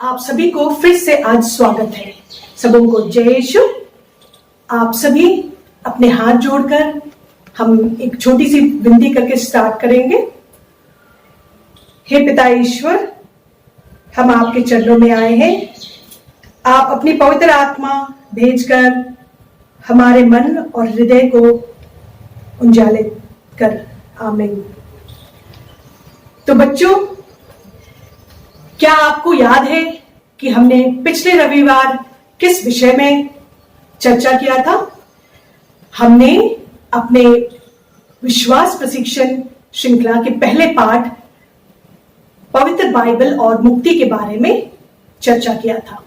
आप सभी को फिर से आज स्वागत है। सबों को जय यीशु। आप सभी अपने हाथ जोड़कर हम एक छोटी सी विनती करके स्टार्ट करेंगे। हे पिता ईश्वर, हम आपके चरणों में आए हैं। आप अपनी पवित्र आत्मा भेजकर हमारे मन और हृदय को उजालित कर। आमीन। तो बच्चों, क्या आपको याद है कि हमने पिछले रविवार किस विषय में चर्चा किया था? हमने अपने विश्वास प्रशिक्षण श्रृंखला के पहले पाठ पवित्र बाइबल और मुक्ति के बारे में चर्चा किया था।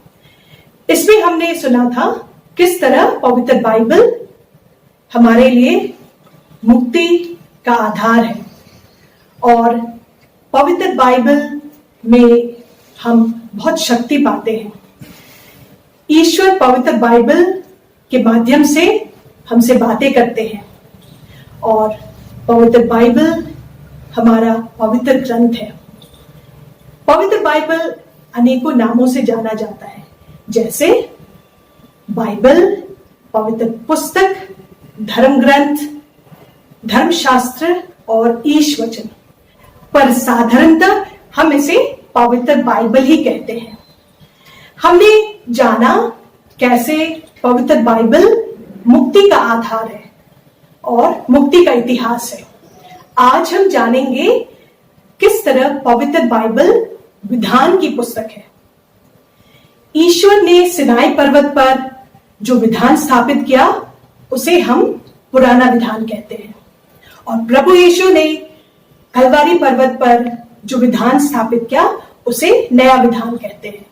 इसमें हमने सुना था किस तरह पवित्र बाइबल हमारे लिए मुक्ति का आधार है और पवित्र बाइबल में हम बहुत शक्ति पाते हैं। ईश्वर पवित्र बाइबल के माध्यम से हमसे बातें करते हैं और पवित्र बाइबल हमारा पवित्र ग्रंथ है। पवित्र बाइबल अनेकों नामों से जाना जाता है, जैसे बाइबल, पवित्र पुस्तक, धर्म ग्रंथ, धर्मशास्त्र और ईश वचन, पर साधारणतः हम इसे पवित्र बाइबल ही कहते हैं। हमने जाना कैसे पवित्र बाइबल मुक्ति का आधार है और मुक्ति का इतिहास है। आज हम जानेंगे किस तरह पवित्र बाइबल विधान की पुस्तक है। ईश्वर ने सिनाई पर्वत पर जो विधान स्थापित किया उसे हम पुराना विधान कहते हैं और प्रभु यीशु ने कलवारी पर्वत पर जो विधान स्थापित किया उसे नया विधान कहते हैं।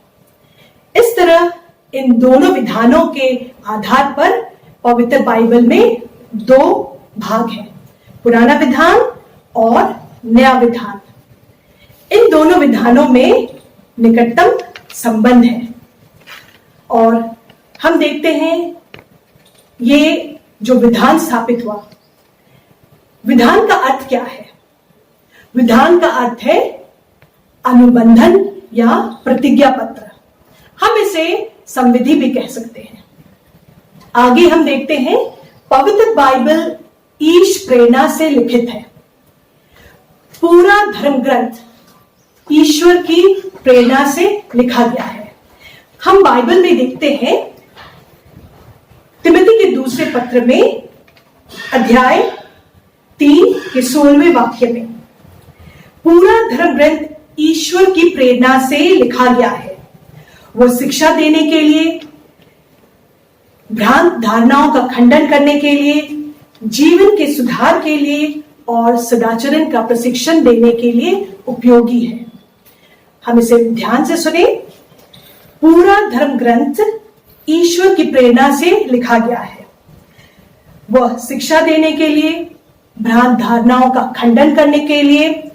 इस तरह इन दोनों विधानों के आधार पर पवित्र बाइबल में दो भाग हैं, पुराना विधान और नया विधान। इन दोनों विधानों में निकटतम संबंध है और हम देखते हैं ये जो विधान स्थापित हुआ, विधान का अर्थ क्या है? विधान का अर्थ है अनुबंधन या प्रतिज्ञा पत्र। हम इसे संविधि भी कह सकते हैं। आगे हम देखते हैं पवित्र बाइबल ईश प्रेरणा से लिखित है। पूरा धर्म ग्रंथ ईश्वर की प्रेरणा से लिखा गया है। हम बाइबल में देखते हैं तिमोथी के दूसरे पत्र में अध्याय 3 के 16वें वाक्य में पूरा धर्म ग्रंथ ईश्वर की प्रेरणा से लिखा गया है। वह शिक्षा देने के लिए, भ्रांत धारणाओं का खंडन करने के लिए, जीवन के सुधार के लिए और सदाचरण का प्रशिक्षण देने के लिए उपयोगी है। हम इसे ध्यान से सुने। पूरा धर्म ग्रंथ ईश्वर की प्रेरणा से लिखा गया है। वह शिक्षा देने के लिए, भ्रांत धारणाओं का खंडन करने के लिए,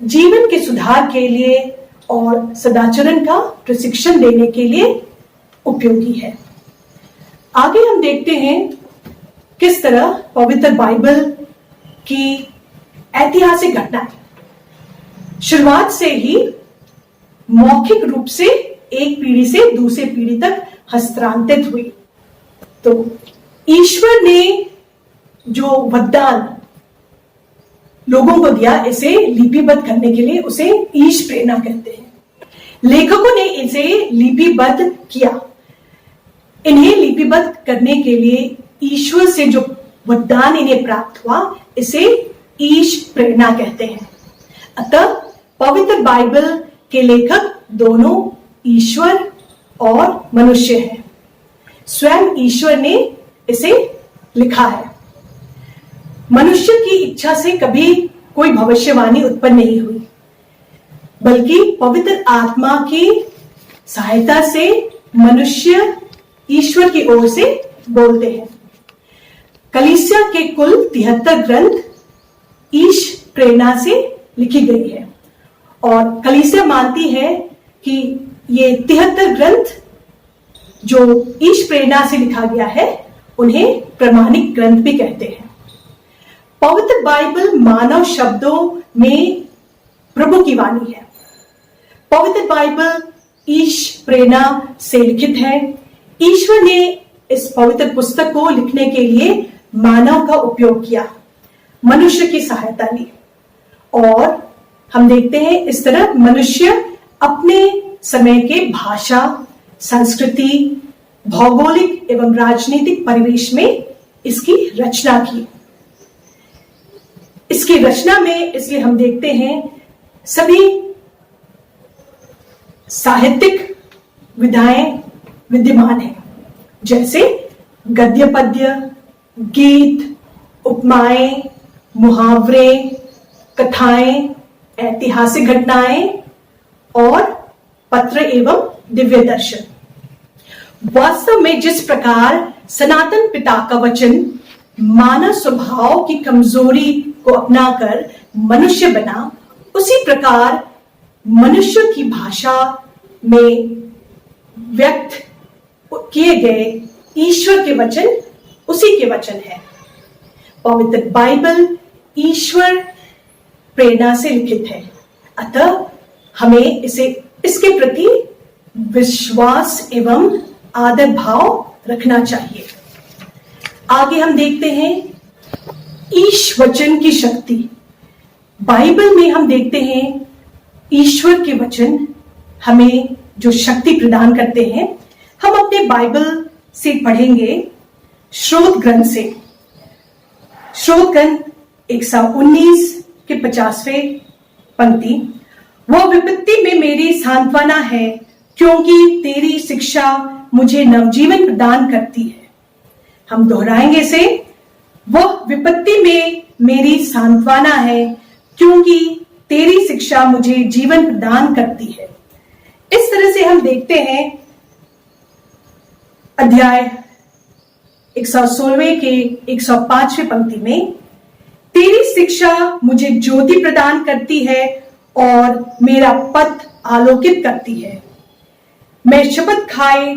जीवन के सुधार के लिए और सदाचरण का प्रशिक्षण देने के लिए उपयोगी है। आगे हम देखते हैं किस तरह पवित्र बाइबल की ऐतिहासिक घटनाएं शुरुआत से ही मौखिक रूप से एक पीढ़ी से दूसरी पीढ़ी तक हस्तांतरित हुई। तो ईश्वर ने जो वरदान लोगों को दिया, इसे लिपिबद्ध करने के लिए उसे ईश प्रेरणा कहते हैं। लेखकों ने इसे लिपिबद्ध किया। इन्हें लिपिबद्ध करने के लिए ईश्वर से जो वरदान इन्हें प्राप्त हुआ, इसे ईश प्रेरणा कहते हैं। अतः पवित्र बाइबल के लेखक दोनों ईश्वर और मनुष्य हैं। स्वयं ईश्वर ने इसे लिखा है। मनुष्य की इच्छा से कभी कोई भविष्यवाणी उत्पन्न नहीं हुई, बल्कि पवित्र आत्मा की सहायता से मनुष्य ईश्वर की ओर से बोलते हैं। कलीसिया के कुल 73 ग्रंथ ईश प्रेरणा से लिखी गई है और कलीसिया मानती है कि ये 73 ग्रंथ जो ईश प्रेरणा से लिखा गया है उन्हें प्रमाणिक ग्रंथ भी कहते हैं। पवित्र बाइबल मानव शब्दों में प्रभु की वाणी है। पवित्र बाइबल ईश प्रेरणा से लिखित है। ईश्वर ने इस पवित्र पुस्तक को लिखने के लिए मानव का उपयोग किया, मनुष्य की सहायता ली, और हम देखते हैं इस तरह मनुष्य अपने समय के भाषा, संस्कृति, भौगोलिक एवं राजनीतिक परिवेश में इसकी रचना की। इसकी रचना में इसलिए हम देखते हैं सभी साहित्यिक विधाएं विद्यमान हैं, जैसे गद्य पद्य, गीत, उपमाएं, मुहावरे, कथाएं, ऐतिहासिक घटनाएं और पत्र एवं दिव्य दर्शन। वास्तव में जिस प्रकार सनातन पिता का वचन मानव स्वभाव की कमजोरी को अपनाकर मनुष्य बना, उसी प्रकार मनुष्य की भाषा में व्यक्त किए गए ईश्वर के वचन उसी के वचन है। पवित्र बाइबल ईश्वर प्रेरणा से लिखित है, अतः हमें इसके प्रति विश्वास एवं आदर भाव रखना चाहिए। आगे हम देखते हैं ईश वचन की शक्ति। बाइबल में हम देखते हैं ईश्वर के वचन हमें जो शक्ति प्रदान करते हैं। हम अपने बाइबल से पढ़ेंगे श्रोत ग्रंथ से। श्रोत ग्रंथ 119 के 50वें पंक्ति, वह विपत्ति में मेरी सांत्वना है, क्योंकि तेरी शिक्षा मुझे नवजीवन प्रदान करती है। हम दोहराएंगे इसे, वह विपत्ति में मेरी सांत्वना है, क्योंकि तेरी शिक्षा मुझे जीवन प्रदान करती है। इस तरह से हम देखते हैं अध्याय 116 के 105वें पंक्ति में, तेरी शिक्षा मुझे ज्योति प्रदान करती है और मेरा पथ आलोकित करती है। मैं शपथ खाए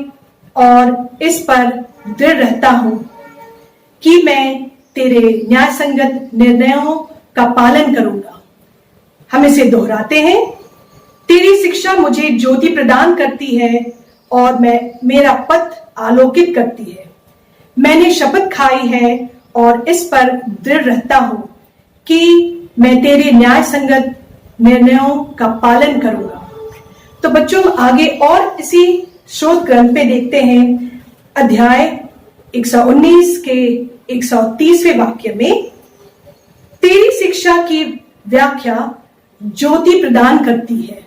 और इस पर दृढ़ रहता हूं कि मैं तेरे न्याय संगत निर्णयों का पालन करूंगा। हम इसे दोहराते हैं, तेरी शिक्षा मुझे ज्योति प्रदान करती है और मेरा पथ आलोकित करती है। मैंने शपथ खाई है और इस पर दृढ़ रहता हूं कि मैं तेरे न्याय संगत निर्णयों का पालन करूंगा। तो बच्चों आगे और इसी श्रोत ग्रंथ पे देखते हैं अध्याय 119 के 130वें वाक्य में, तेरी शिक्षा की व्याख्या ज्योति प्रदान करती है।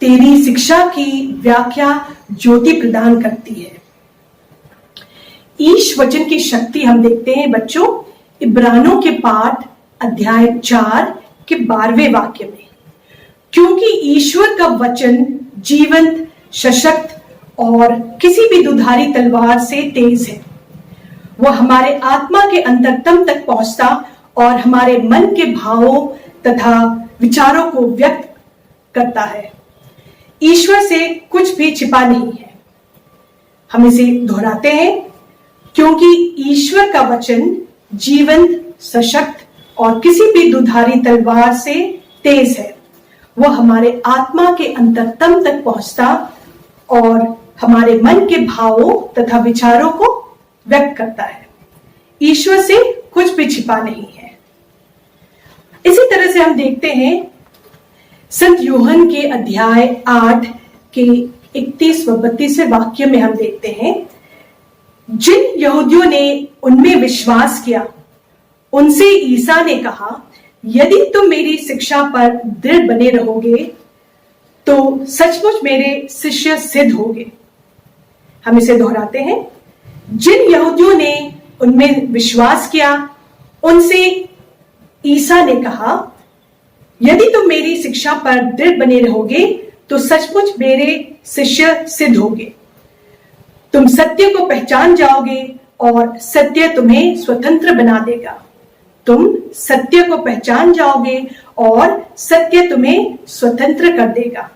तेरी शिक्षा की व्याख्या ज्योति प्रदान करती है। ईश वचन की शक्ति हम देखते हैं बच्चों इब्रानियों के पाठ अध्याय 4 के 12वें वाक्य में, क्योंकि ईश्वर का वचन जीवंत, सशक्त और किसी भी दुधारी तलवार से तेज है। वह हमारे आत्मा के अंतरतम तक पहुंचता और हमारे मन के भावों तथा विचारों को व्यक्त करता है। ईश्वर से कुछ भी छिपा नहीं है। हम इसे दोहराते हैं, क्योंकि ईश्वर का वचन जीवंत, सशक्त और किसी भी दुधारी तलवार से तेज है। वह हमारे आत्मा के अंतरतम तक पहुंचता और हमारे मन के भावों तथा विचारों को व्यक्त करता है। ईश्वर से कुछ भी छिपा नहीं है। इसी तरह से हम देखते हैं संत यूहन के अध्याय 8 के 31 व 32वें वाक्य में हम देखते हैं, जिन यहूदियों ने उनमें विश्वास किया उनसे ईसा ने कहा, यदि तुम मेरी शिक्षा पर दृढ़ बने रहोगे तो सचमुच मेरे शिष्य सिद्ध होगे। हम इसे दोहराते हैं, जिन यहूदियों ने उनमें विश्वास किया उनसे ईसा ने कहा, यदि तुम मेरी शिक्षा पर दृढ़ बने रहोगे तो सचमुच मेरे शिष्य सिद्ध होगे। तुम सत्य को पहचान जाओगे और सत्य तुम्हें स्वतंत्र बना देगा। तुम सत्य को पहचान जाओगे और सत्य तुम्हें स्वतंत्र कर देगा।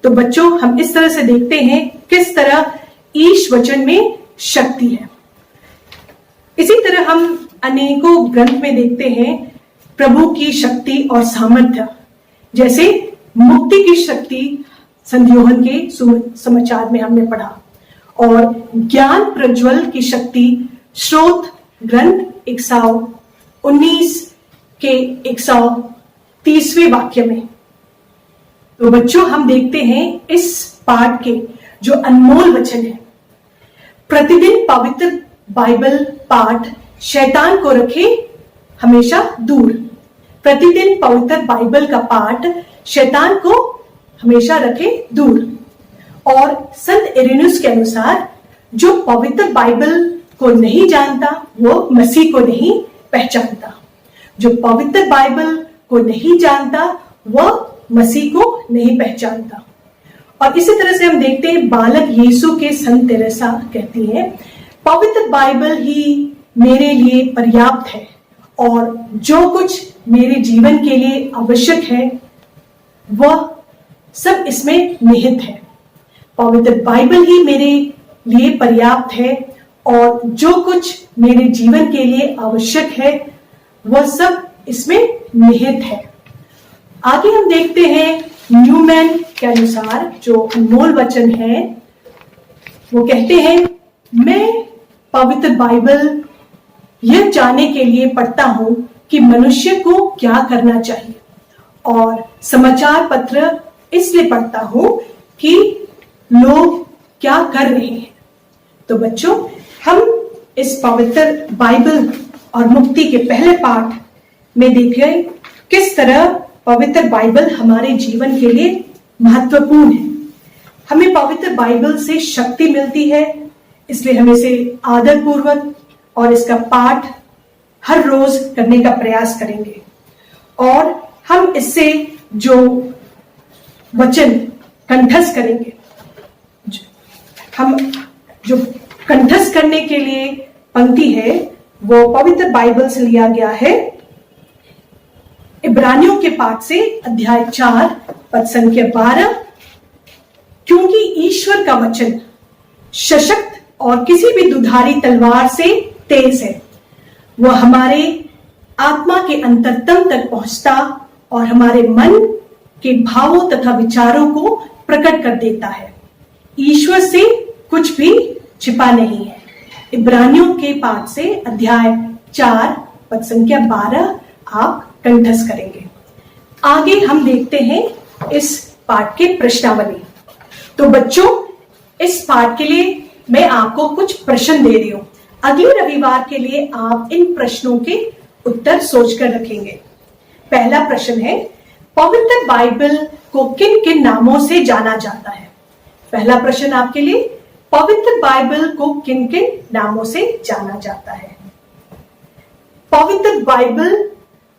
तो बच्चों हम इस तरह से देखते हैं किस तरह ईश वचन में शक्ति है। इसी तरह हम अनेकों ग्रंथ में देखते हैं प्रभु की शक्ति और सामर्थ्य, जैसे मुक्ति की शक्ति संध्योहन के समाचार में हमने पढ़ा। और ज्ञान प्रज्वल की शक्ति स्रोत ग्रंथ 119 के 130वें वाक्य में। तो बच्चों, हम देखते हैं इस पाठ के जो अनमोल वचन है, प्रतिदिन पवित्र बाइबल पाठ शैतान को रखे हमेशा दूर। प्रतिदिन पवित्र बाइबल का पाठ शैतान को हमेशा रखे दूर। और संत इरेनियस के अनुसार जो पवित्र बाइबल को नहीं जानता वो मसीह को नहीं पहचानता। जो पवित्र बाइबल को नहीं जानता वह मसीह को नहीं पहचानता। और इसी तरह से हम देखते हैं बालक यीशु के संत तेरेसा कहती हैं, पवित्र बाइबल ही मेरे लिए पर्याप्त है और जो कुछ मेरे जीवन के लिए आवश्यक है वह सब इसमें निहित है। पवित्र बाइबल ही मेरे लिए पर्याप्त है और जो कुछ मेरे जीवन के लिए आवश्यक है वह सब इसमें निहित है। आगे हम देखते हैं न्यूमैन के अनुसार जो अनमोल वचन है, वो कहते हैं, मैं पवित्र बाइबल यह जानने के लिए पढ़ता हूं कि मनुष्य को क्या करना चाहिए, और समाचार पत्र इसलिए पढ़ता हूं कि लोग क्या कर रहे हैं। तो बच्चों, हम इस पवित्र बाइबल और मुक्ति के पहले पाठ में देखे किस तरह पवित्र बाइबल हमारे जीवन के लिए महत्वपूर्ण है। हमें पवित्र बाइबल से शक्ति मिलती है, इसलिए हम इसे आदर पूर्वक और इसका पाठ हर रोज करने का प्रयास करेंगे। और हम इससे जो वचन कंठस्थ करेंगे, हम जो कंठस्थ करने के लिए पंक्ति है वो पवित्र बाइबल से लिया गया है इब्रानियों के पाठ से अध्याय 4 पद संख्या 12। क्योंकि ईश्वर का वचन सशक्त और किसी भी दुधारी तलवार से तेज है, वह हमारे आत्मा के अंतरतम तक पहुंचता और हमारे मन के भावों तथा विचारों को प्रकट कर देता है। ईश्वर से कुछ भी छिपा नहीं है। इब्रानियों के पाठ से अध्याय 4 पद संख्या 12 आप कंठस्थ करेंगे। आगे हम देखते हैं इस पाठ के प्रश्नावली। तो बच्चों, इस पाठ के लिए मैं आपको कुछ प्रश्न दे रही हूं। अगले रविवार के लिए आप इन प्रश्नों के उत्तर सोचकर रखेंगे। पहला प्रश्न है, पवित्र बाइबल को किन किन नामों से जाना जाता है? पहला प्रश्न आपके लिए, पवित्र बाइबल को किन किन नामों से जाना जाता है? पवित्र बाइबल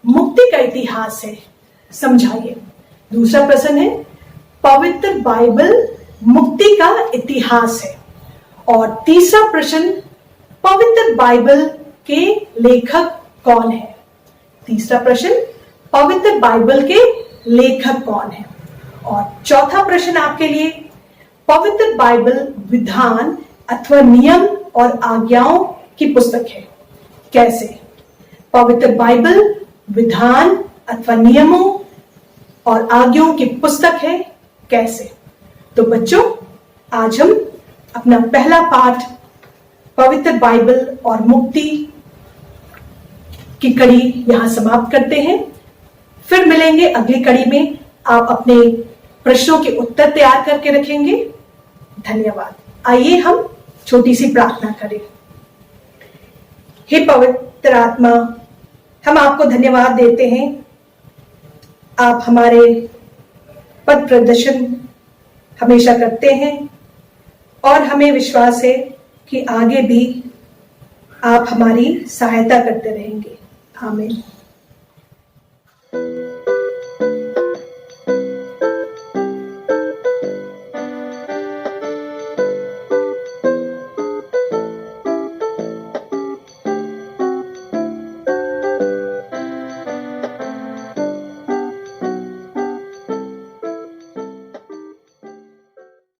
मुक्ति का इतिहास है, समझाइए। दूसरा प्रश्न है, पवित्र बाइबल मुक्ति का इतिहास है। और तीसरा प्रश्न, पवित्र बाइबल के लेखक कौन है? तीसरा प्रश्न, पवित्र बाइबल के लेखक कौन है? और चौथा प्रश्न आपके लिए, पवित्र बाइबल विधान अथवा नियम और आज्ञाओं की पुस्तक है, कैसे? पवित्र बाइबल विधान अथवा नियमों और आज्ञाओं की पुस्तक है, कैसे? तो बच्चों, आज हम अपना पहला पाठ पवित्र बाइबल और मुक्ति की कड़ी यहां समाप्त करते हैं। फिर मिलेंगे अगली कड़ी में। आप अपने प्रश्नों के उत्तर तैयार करके रखेंगे। धन्यवाद। आइए हम छोटी सी प्रार्थना करें। हे पवित्र आत्मा, हम आपको धन्यवाद देते हैं। आप हमारे पथ प्रदर्शन हमेशा करते हैं और हमें विश्वास है कि आगे भी आप हमारी सहायता करते रहेंगे। आमीन।